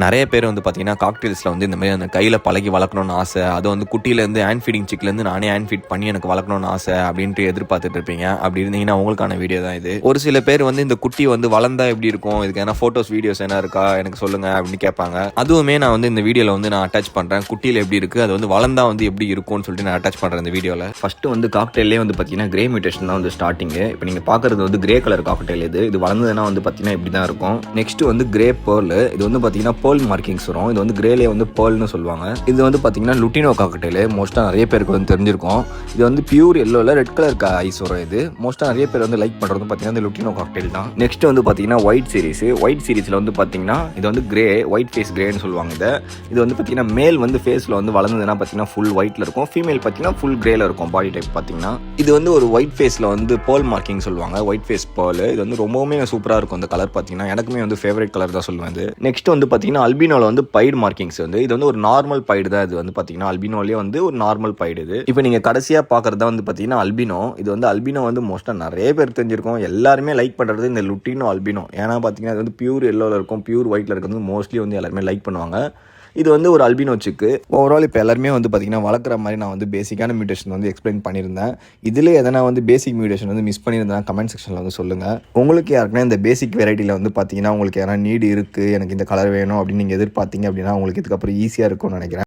நிறைய பேர் வந்து பார்த்தீங்கன்னா காக்டெயில்ஸில் வந்து இந்த மாதிரி அந்த கையில் பழகி வளர்க்கணும்னு ஆசை, அதை வந்து குட்டியிலேருந்து ஹேண்ட் ஃபீடிங் சிக்லேருந்து நானே ஹேண்ட் ஃபீட் பண்ணி எனக்கு வளர்க்கணும்னு ஆசை அப்படின்ட்டு எதிர்பார்த்துட்டு இருப்பீங்க. அப்படி இருந்தீங்கன்னா உங்களுக்கான வீடியோ தான் இது. ஒரு சில பேர் வந்து இந்த குட்டி வந்து வளர்ந்தா எப்படி இருக்கும், இதுக்கு என்ன ஃபோட்டோஸ் வீடியோஸ் என்ன இருக்கா எனக்கு சொல்லுங்க அப்படின்னு கேட்பாங்க. அதுவுமே நான் வந்து இந்த வீடியோவில் வந்து நான் அட்டாச் பண்ணுறேன். குட்டியில் எப்படி இருக்குது, அது வந்து வளர்ந்தா வந்து எப்படி இருக்கும்னு சொல்லிட்டு நான் அட்டாச் பண்ணுறேன் இந்த வீடியோவில். ஃபஸ்ட்டு வந்து காக்டெயிலே வந்து பார்த்தீங்கன்னா கிரே மியூட்டேஷன் தான் வந்து ஸ்டார்டிங்கு. இப்போ நீங்கள் பார்க்குறது வந்து கிரே கலர் காக்டெயில். இது வளர்ந்ததுன்னா வந்து பார்த்தீங்கன்னா இப்படி தான் இருக்கும். நெக்ஸ்ட் வந்து கிரே பேர்ல். இது வந்து பார்த்தீங்கன்னா பேர்ல் மார்க்கிங்ஸ் வரும். இது வந்து கிரேலே வந்து பேர்ல்னு சொல்லுவாங்க. இது வந்து பார்த்தீங்கன்னா லுட்டினோ காக்டெயில். மோஸ்ட்டாக நிறைய பேருக்கு வந்து தெரிஞ்சிருக்கும். இது வந்து பியூர் எல்லோவில் ரெட் கலர் ஐஸ் வரும். இது மோஸ்ட்டாக நிறைய பேர் வந்து லைக் பண்ணுறது பார்த்தீங்கன்னா இந்த லுட்டினோ காக்டெயில் தான். நெக்ஸ்ட் வந்து பார்த்தீங்கன்னா ஒயிட் சீரிஸில் வந்து பார்த்தீங்கன்னா இது வந்து கிரே ஒயிட் ஃபேஸ் கிரேன்னு சொல்லுவாங்க. இது வந்து பார்த்தீங்கன்னா மேல் வந்து ஃபேஸில் வந்து வளர்ந்ததுன்னா பார்த்தீங்கன்னா ஃபுல் ஒயிட்டில் இருக்கும். ஃபீமேல் பார்த்தீங்கன்னா ஃபுல் கிரேல இருக்கும் பாடி டைப் பார்த்தீங்கன்னா. இது வந்து ஒரு ஒயிட் ஃபேஸில் வந்து பேர்ல் மார்க்கிங் சொல்லுவாங்க. White face pearl. இது வந்து ரொம்பவுமே சூப்பராக இருக்கும் இந்த கலர் பார்த்தீங்கன்னா. எனக்குமே வந்து ஃபேவரட் கலர் தான் சொல்லுவேன். நெக்ஸ்ட் வந்து பார்த்தீங்கன்னா அல்பினோவில் வந்து பைடு மார்க்கிங்ஸ் வந்து இது வந்து ஒரு நார்மல் பைடு தான். இது வந்து பார்த்தீங்கன்னா அல்பினோலேயே வந்து ஒரு நார்மல் பைடு. இது இப்போ நீங்கள் கடைசியாக பார்க்குறதா வந்து பார்த்தீங்கன்னா அல்பினோ. இது வந்து அல்பினோ வந்து மோஸ்ட்டாக நிறைய பேர் தெரிஞ்சிருக்கும். எல்லாருமே லைக் பண்ணுறது இந்த லுட்டினோ அல்பினோ. ஏன்னா பார்த்தீங்கன்னா இது வந்து பியூர் எல்லோவில் இருக்கும், பியூர் ஒயிட்டில் இருக்கிறது மோஸ்ட்லி வந்து எல்லாருமே லைக் பண்ணுவாங்க. இது வந்து ஒரு அல்பினோ சிக்கு. ஓவரால் இப்போ எல்லாருமே வந்து பார்த்தீங்கன்னா வளர்க்குற மாதிரி நான் வந்து பேசிக்கான மியூட்டேஷன் வந்து எக்ஸ்பிளைன் பண்ணியிருந்தேன். இதில் எதனா வந்து பேசிக் மியூட்டேஷன் வந்து மிஸ் பண்ணியிருந்தேன் கமெண்ட் செக்ஷனில் வந்து சொல்லுங்கள். உங்களுக்கு யாருக்குன்னா இந்த பேசிக் வெரைட்டியில் வந்து பார்த்தீங்கன்னா உங்களுக்கு யாரா நீடு இருக்குது, எனக்கு இந்த கலர் வேணும் அப்படின்னு நீங்கள் எதிர்பார்த்தீங்க அப்படின்னா உங்களுக்கு இதுக்கப்புறம் ஈஸியாக இருக்கும்னு நினைக்கிறேன்.